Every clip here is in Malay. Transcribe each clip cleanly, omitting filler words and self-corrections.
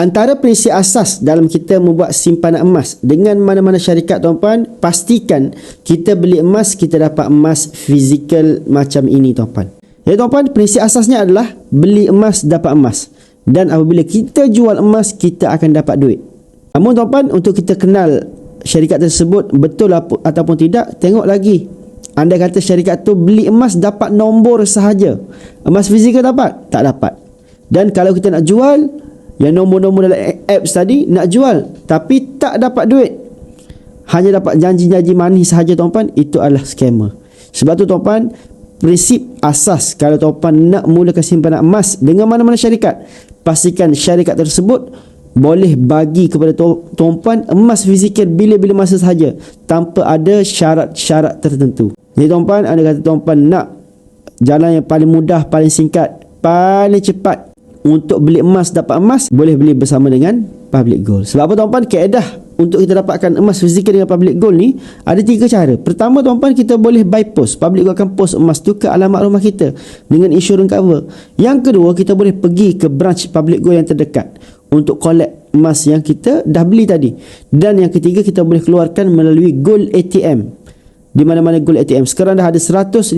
Antara prinsip asas dalam kita membuat simpanan emas dengan mana-mana syarikat tuan-puan, pastikan kita beli emas, kita dapat emas fizikal macam ini tuan-puan. Jadi tuan-puan, prinsip asasnya adalah beli emas dapat emas. Dan apabila kita jual emas, kita akan dapat duit. Namun tuan-puan, untuk kita kenal syarikat tersebut betul ataupun tidak, tengok lagi. Anda kata syarikat tu beli emas dapat nombor sahaja, emas fizikal dapat? Tak dapat. Dan kalau kita nak jual, yang nombor-nombor dalam apps tadi nak jual tapi tak dapat duit, hanya dapat janji-janji manis sahaja tuan-puan, itu adalah scammer. Sebab tu tuan-puan, prinsip asas kalau tuan-puan nak mulakan simpanan emas dengan mana-mana syarikat, pastikan syarikat tersebut boleh bagi kepada tuan-puan emas fizikal bila-bila masa sahaja tanpa ada syarat-syarat tertentu. Jadi tuan-puan, anda kata tuan-puan nak jalan yang paling mudah, paling singkat, paling cepat untuk beli emas dapat emas, boleh beli bersama dengan Public Gold. Sebab apa tuan-puan? Kaedah untuk kita dapatkan emas fizikal dengan Public Gold ni ada 3 cara. Pertama tuan-puan, kita boleh by post. Public Gold akan post emas tu ke alamat rumah kita dengan insurance cover. Yang kedua, kita boleh pergi ke branch Public Gold yang terdekat untuk collect emas yang kita dah beli tadi. Dan yang ketiga, kita boleh keluarkan melalui Gold ATM. Di mana-mana Gold ATM. Sekarang dah ada 155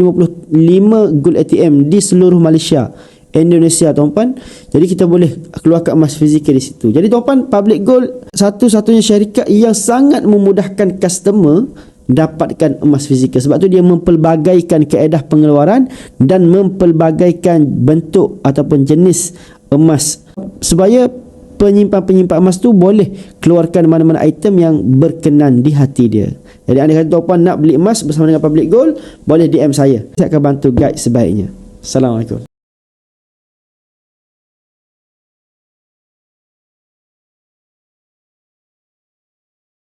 Gold ATM di seluruh Malaysia, Indonesia tuan-puan. Jadi kita boleh keluarkan emas fizikal di situ. Jadi tuan-puan, Public Gold satu-satunya syarikat yang sangat memudahkan customer dapatkan emas fizikal. Sebab tu dia mempelbagaikan kaedah pengeluaran dan mempelbagaikan bentuk ataupun jenis emas supaya penyimpan-penyimpan emas tu boleh keluarkan mana-mana item yang berkenan di hati dia. Jadi anda kata tuan-puan nak beli emas bersama dengan Public Gold, boleh DM saya. Saya akan bantu guide sebaiknya. Assalamualaikum.